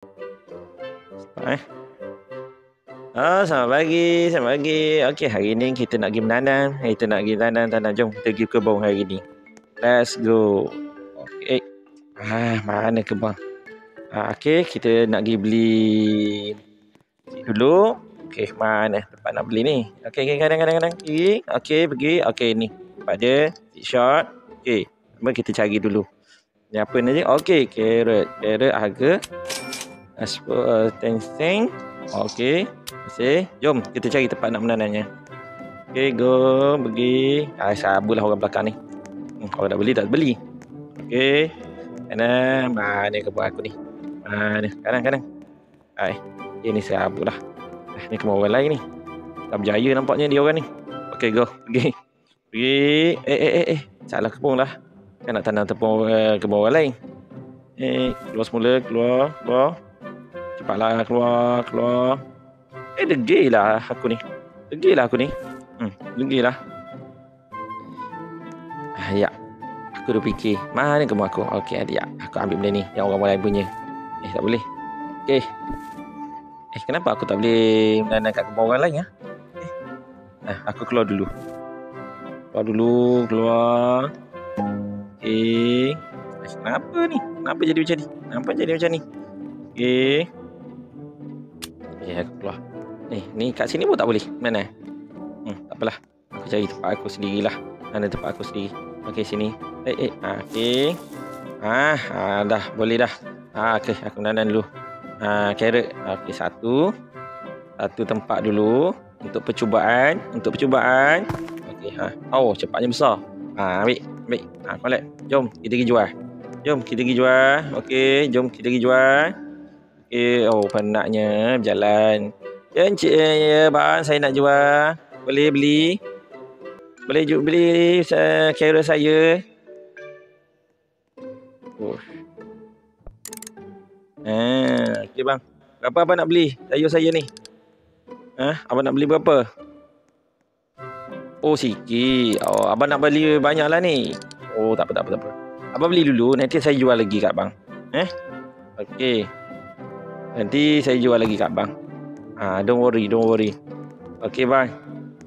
Eh. Oh, selamat pagi, selamat pagi. Okey, hari ni kita nak pergi menanam. Kita nak pergi tanam. Jom kita pergi kebun hari ni. Let's go. Okey. Mana kebun? Okey, kita nak pergi beli dulu. Okey, mana tempat nak beli ni? Okey, kadang-kadang. Pergi. Okey, ni. Tempat dia, short. Okey, mari kita cari dulu. Ni apa ni je? Okey, carrot. Carrot harga teng. Okey. Jom kita cari tempat nak menanamnya. Okey, go. Pergi. Sabarlah orang belakang ni. Orang nak beli tak beli. Okey. Mana kebun aku ni? Mana? Kadang. Ini sabarlah. Ni kebun orang lain ni. Tak berjaya nampaknya dia orang ni. Okey, go. Pergi. Salah kebun lah. Kan nak tanam tepung kebun orang lain. Keluar semula. Keluar. Cepatlah keluar. Degilah aku ni. Degilah. Ya. Aku dah fikir. Mana kebun aku? Okey, ada ya. Aku ambil benda ni. Yang orang lain punya. Tak boleh. Okey. Kenapa aku tak boleh menanam kat kebun orang lain ya? Aku keluar dulu. Keluar. Okey. Kenapa ni? Kenapa jadi macam ni? Okey. Aku keluar. Ni kat sini pun tak boleh. Mana? Tak apalah. Aku cari tempat aku sendirilah. Mana tempat aku sendiri? Okey, sini. Okey. Dah boleh dah. Okey, aku menanam dulu. Carrot. Okey, satu tempat dulu untuk percubaan. Okey, cepatnya besar. Ambil. Collect. Jom kita pergi jual. Okey, jom kita pergi jual. Okey, penatnya berjalan. Ya, encik, ya, bang, saya nak jual. Boleh beli? Boleh beli carrot saya? Okey, bang. Berapa abang nak beli sayur saya ni? Abang nak beli berapa? Sikit. Abang nak beli banyak lah ni. Tak apa. Abang beli dulu, nanti saya jual lagi kat bang. Okey. Nanti saya jual lagi kat bang. Don't worry. Okey, bang.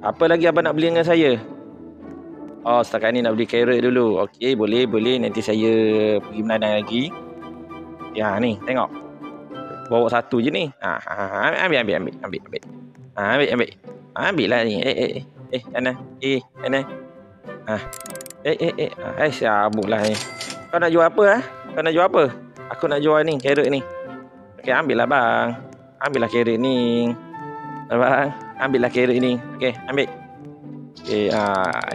Apa lagi abang nak beli dengan saya? Setakat ni nak beli carrot dulu. Okey, boleh. Nanti saya pergi menanam lagi. Ya, ni, tengok. Bawa satu je ni. Ambil. Ambil lah ni. Sana. Sabuklah ni. Kau nak jual apa? Aku nak jual ni, carrot ni. Okey, ambil lah bang. Ambil lah carrot ni. Bang, ambil lah carrot ni. Okey, ambil. Okey,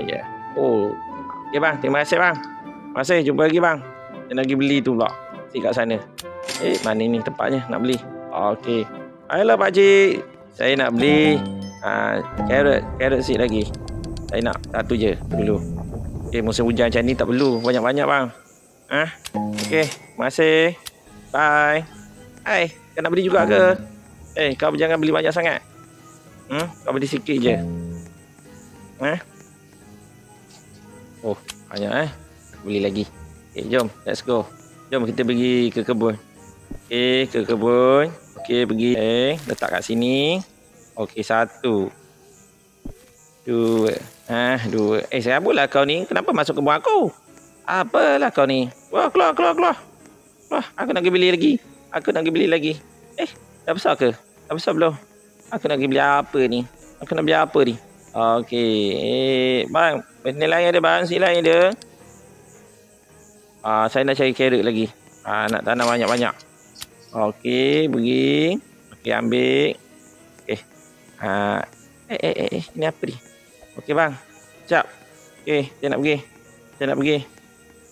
ya. Okey bang, terima kasih bang. Terima kasih, jumpa lagi bang. Saya nak pergi beli tu pula. Kat sana. Mana ni tempatnya nak beli? Okey. Ayolah pak cik. Saya nak beli carrot seed lagi. Saya nak satu je dulu. Okey, musim hujan macam ni tak perlu banyak-banyak bang. Okey, terima kasih. Bye. Kau nak beli juga ke? Kau jangan beli banyak sangat. Kau beli sikit je. Banyak Aku beli lagi. Jom, let's go. Jom kita pergi ke kebun. Ke kebun. Pergi. Letak kat sini. Okey, satu. Dua. Serabutlah kau ni. Kenapa masuk kebun aku? Apalah kau ni? Wah, keluar. Wah, aku nak pergi beli lagi. Dah besar ke? Dah besar belum? Aku nak pergi beli apa ni? Okey. Bang, benda lain ada bang. Sini lain ada. Saya nak cari carrot lagi. Nak tanam banyak-banyak. Okey, pergi. Okey, ambil. Okey. Ini apa ni? Okey bang. Sekejap. Okey, saya nak pergi.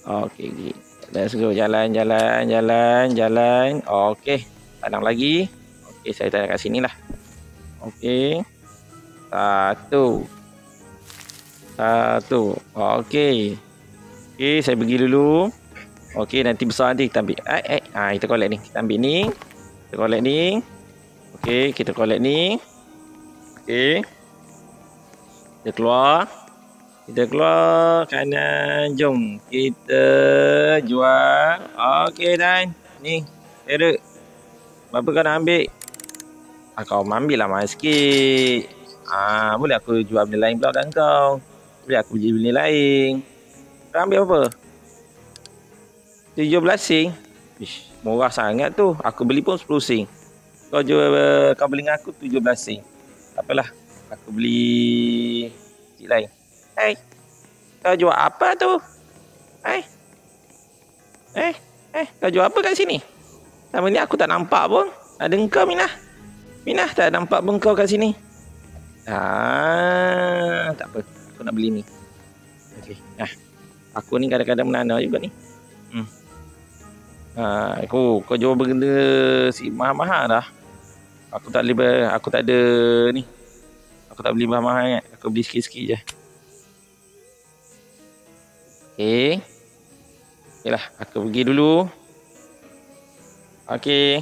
Okey, pergi. Let's go. Jalan. Okey. Tanam lagi. Okey, saya tanam kat sini lah. Okey. Satu. Okey. Saya pergi dulu. Okey, nanti besar nanti kita ambil. Kita collect ni. Kita ambil ni. Okey, kita collect ni. Okey. Kita keluar kanan. Jom kita jual. Okey, dan ni carrot. Apa kau nak ambil? Kau ambil lah mahal sikit. Boleh aku jual benda lain pula kat kau. Boleh aku beli benda lain. Kau ambil apa? 17 sen. Ish, murah sangat tu. Aku beli pun 10 sen. Kau beli dengan aku 17 sen. Tak apalah. Aku beli cik lain. Hey. Kau jual apa tu? Hey. Kau jual apa kat sini? Sama ni aku tak nampak pun. Ada engkau, Minah. Minah tak nampak pun kau kat sini. Tak apa. Aku nak beli ni. Okey. Aku ni kadang-kadang menana juga ni. Kau jual benda si mahal-mahal dah. Aku tak ada ni. Aku tak beli mahal-mahal. Aku beli sikit-sikit je. Okey. Okeylah, aku pergi dulu. Okey.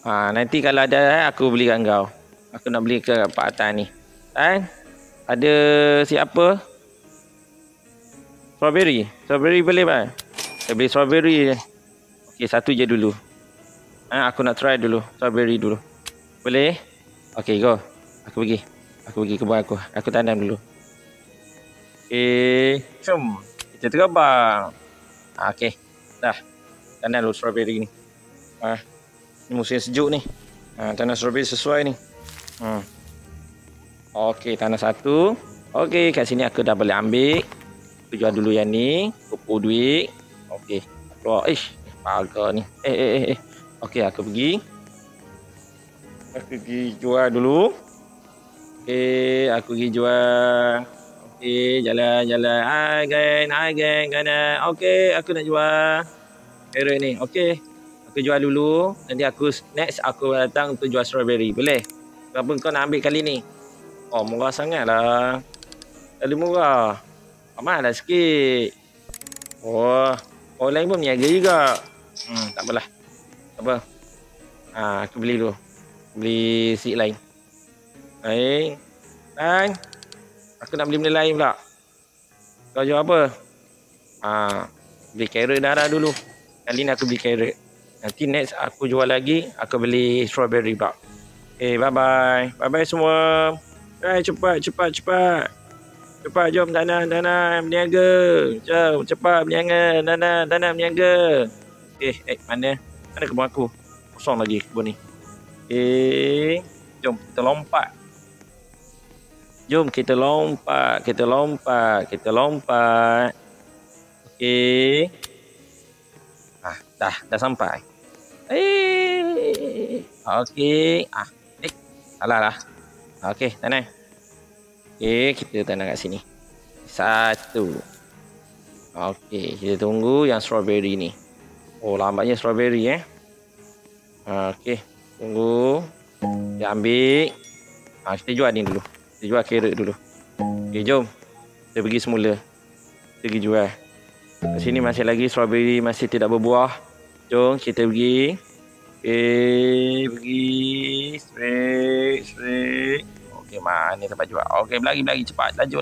Nanti kalau ada aku beli kat kau. Aku nak beli ke Pak Atan ni. Ada siapa? Strawberry. Strawberry boleh bang? Saya beli strawberry je. Okey, satu je dulu. Aku nak try dulu. Strawberry dulu. Boleh? Okey, go. Aku pergi kebun aku. Aku tanam dulu. Okey. Jom. Kita terbang. Okey. Dah. Tanam dulu strawberry ni. Ni musim sejuk ni. Tanam strawberry sesuai ni. Okey, tanam satu. Okey, kat sini aku dah boleh ambil. Aku jual dulu yang ni. Kumpul duit. Okey. Keluar. Harga ni. Okey, aku pergi. Aku pergi jual dulu. Okey, aku pergi jual. Okey, jalan. Hai geng. Okey, aku nak jual carrot ni. Okey. Aku jual dulu. Nanti next aku datang untuk jual strawberry. Boleh? Berapa kau nak ambil kali ni? Murah sangat lah. Kali murah. Mahal lah sikit. Orang lain pun berniaga juga. Tak apalah. Tak apa. Aku beli dulu. Beli seed lain. Baik. Dan aku nak beli benda lain pula. Kau jual apa? Beli carrot dah dulu. Kali ni aku beli carrot. Nanti next aku jual lagi. Aku beli strawberry pula. Bye-bye. Bye-bye semua. Cepat. Cepat jom tanam berniaga. Jom cepat berniaga. Tanam berniaga. Mana kebun aku? Kosong lagi kebun ni. Jom kita lompat. Okey. Dah sampai. Okey. Salah lah. Okey, tanam. Kita tanam kat sini. Satu. Okey, kita tunggu yang strawberry ni. Lambatnya strawberry Okey, tunggu. Dia ambil. Kita jual ni dulu. Kita jual carrot dulu. Okey, jom. Kita pergi semula. Kita pergi jual. Kat sini masih lagi strawberry masih tidak berbuah. Jom kita pergi. Pergi straight. Okey, mana tempat jual? Okey, berlari cepat. Laju.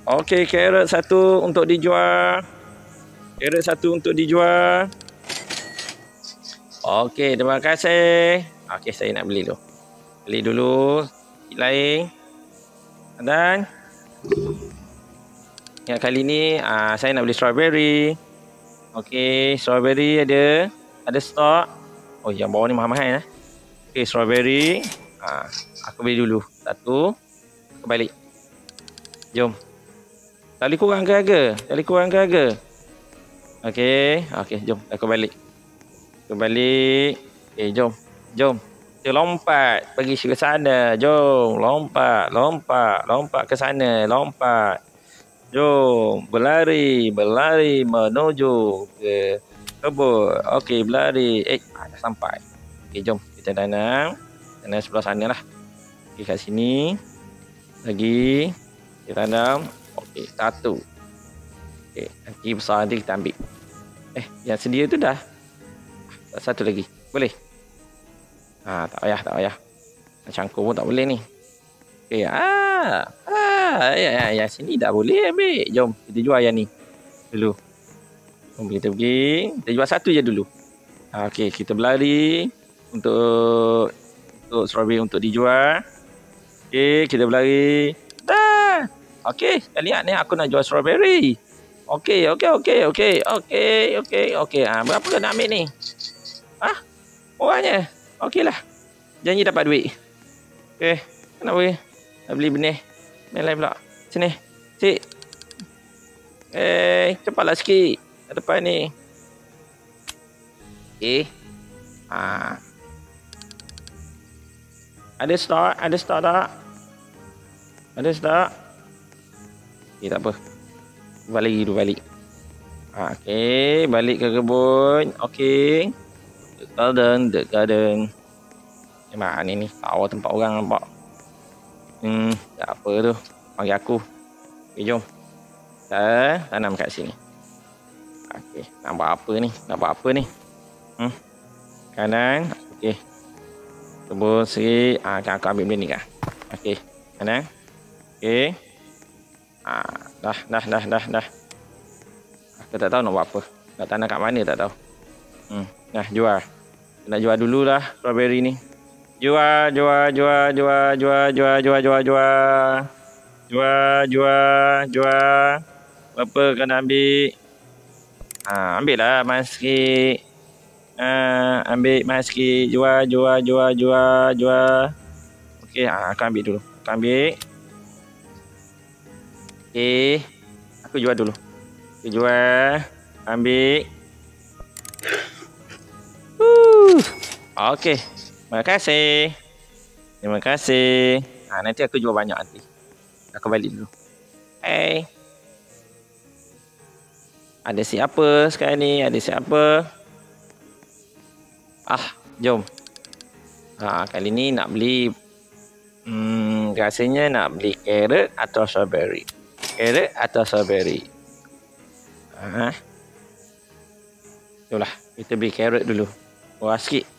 Okey, carrot satu untuk dijual. Okey, terima kasih. Okey, saya nak beli dulu. Beli dulu. Lain. Dan yang kali ni saya nak beli strawberry. Okey, strawberry ada stok. Yang bawah ni mahal-mahal Okey, strawberry. Aku beli dulu. Satu. Aku balik. Jom. Kali kurang ke harga? Okey, jom. Aku balik. Jom. Kita lompat pergi ke sana. Jom, lompat ke sana, lompat. Jom, berlari menuju ke kebun. Okey, berlari. Dah sampai. Okey, jom kita tanam sebelah sana lah. Okey, kat sini lagi kita tanam. Okey, satu. Okey, nanti besar nanti kita ambil. Yang sedia tu dah. Satu lagi. Boleh? Tak payah. Cangkul pun tak boleh ni. Okey, dah. Yang sini dah boleh ambil. Jom kita jual yang ni dulu. Jom kita pergi. Kita jual satu je dulu. Okey, kita berlari untuk strawberry untuk dijual. Okey, kita berlari. Dah. Okey, lihat ni aku nak jual strawberry. Okey. Berapa kau nak ambil ni? Orangnya. Okeylah. Janji dapat duit. Okey, kenapa boleh? Nak beli benih. Main lain pula. Sini. Cik. Cepatlah sikit. Kat depan ni. Okey. Ada stok tak? Ada stok? Okey, tak apa. Balik. Okey, balik ke kebun. Okey. The garden. Mana ni? Tahu tempat orang nampak. Tak apa tu. Panggil aku. Okey, jom. Kita tanam kat sini. Okey, nak buat apa ni? Kanan. Okey. Kebun sikit. Aku ambil benda ni kan. Okey, kanan. Okey. Dah. Aku tak tahu nak buat apa. Nak tanam kat mana tak tahu. Dah jual. Nak jual dululah strawberry ni. Jual. Berapa kau nak ambil? Ambil lah mahal sikit. Ambil mahal sikit. Jual. Okey, aku ambil dulu. Okey. Aku jual dulu. Aku jual. Ambil. Okey. Terima kasih. Nanti aku jual banyak nanti. Aku balik dulu. Ada siapa sekarang ni? Jom. Kali ni nak beli rasanya nak beli carrot atau strawberry. Jomlah, kita beli carrot dulu. Murah sikit.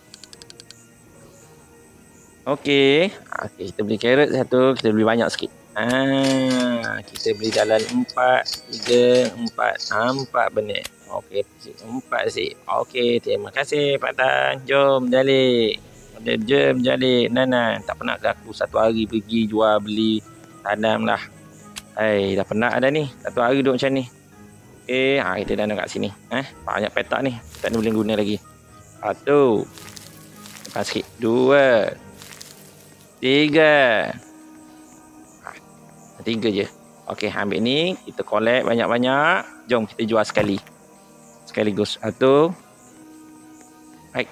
Okey, kita beli carrot satu, kita beli banyak sikit. Kita beli dalam 4 benih. Okey, 4 sih. Okey, terima kasih Pak Tan. Jom jalik. Nana, tak pernah ke aku satu hari pergi jual beli tanam lah. Dah penat ada ni. Satu hari duduk macam ni. Okey, kita tanam kat sini. Banyak petak ni. Tak boleh guna lagi. 1. Lepas sikit. 2. 3. 3 je. Okey, ambil ni. Kita collect banyak-banyak. Jom kita jual sekaligus. 1. Baik.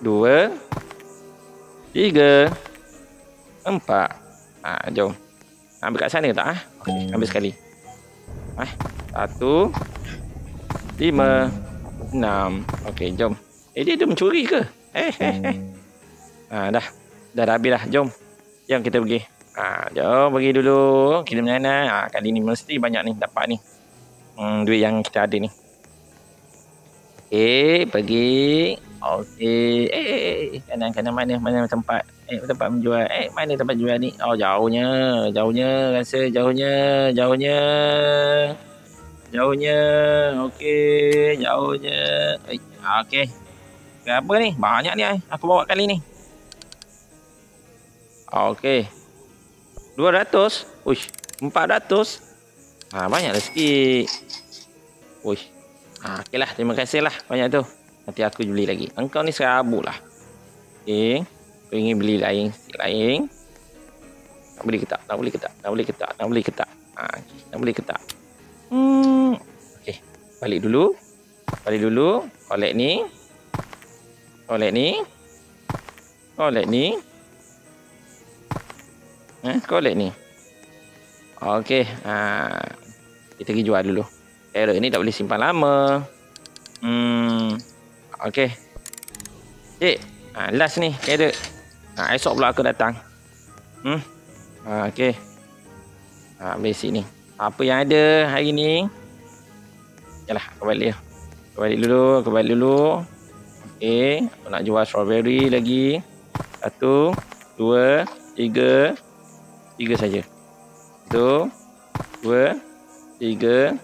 2. 3. 4. Jom. Ambil kat sana tak? Okey, ambil sekali. 1. 5. 6. Okey, jom. Dia mencuri ke? Dah habis dah. Jom kita pergi. Jom pergi dulu. Kirim Nana. Kali ni mesti banyak ni dapat ni. Duit yang kita ada ni. Okey, pergi. Okey. Kanan mana tempat? Tempat menjual. Mana tempat jual ni? Jauhnya. Rasa jauhnya. Okey, jauhnya. Okey. Berapa ni? Banyak ni aku bawa kali ni. Okey. 200. 400. Banyaklah sikit. Okeylah, terima kasih lah banyak tu. Nanti aku beli lagi. Engkau ni serabut lah. Okey. Aku ingin beli lain. Nak beli ke tak? Nak beli ke tak? Okey. Balik dulu. Collect ni. Collect ni. Okey. Kita pergi jual dulu. Carrot ni tak boleh simpan lama. Okey. Cik. Last ni carrot. Esok pula aku datang. Okey. Ambil sini. Apa yang ada hari ni? Yalah, aku balik dulu. Okey. Aku nak jual strawberry lagi. 1. 2, 3. 3 saja. 1, 2, 3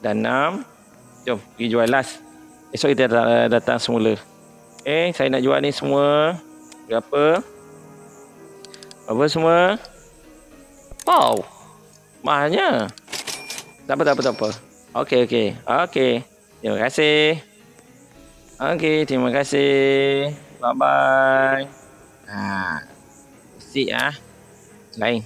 dan 6. Jom pergi jual last. Esok kita datang semula. Saya nak jual ni semua. Berapa? Apa semua? Wow, mahalnya. Tak apa. Okey. Terima kasih. Terima kasih. Bye-bye. Sik lain.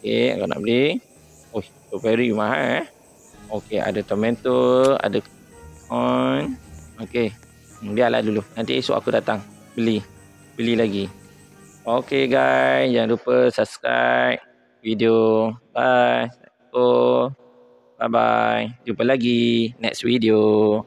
Okey, kalau nak beli. Strawberry mahal Okey, ada tomato, ada corn. Okey. Biarlah dulu. Nanti esok aku datang beli lagi. Okey guys, jangan lupa subscribe video. Bye. Bye bye. Jumpa lagi next video.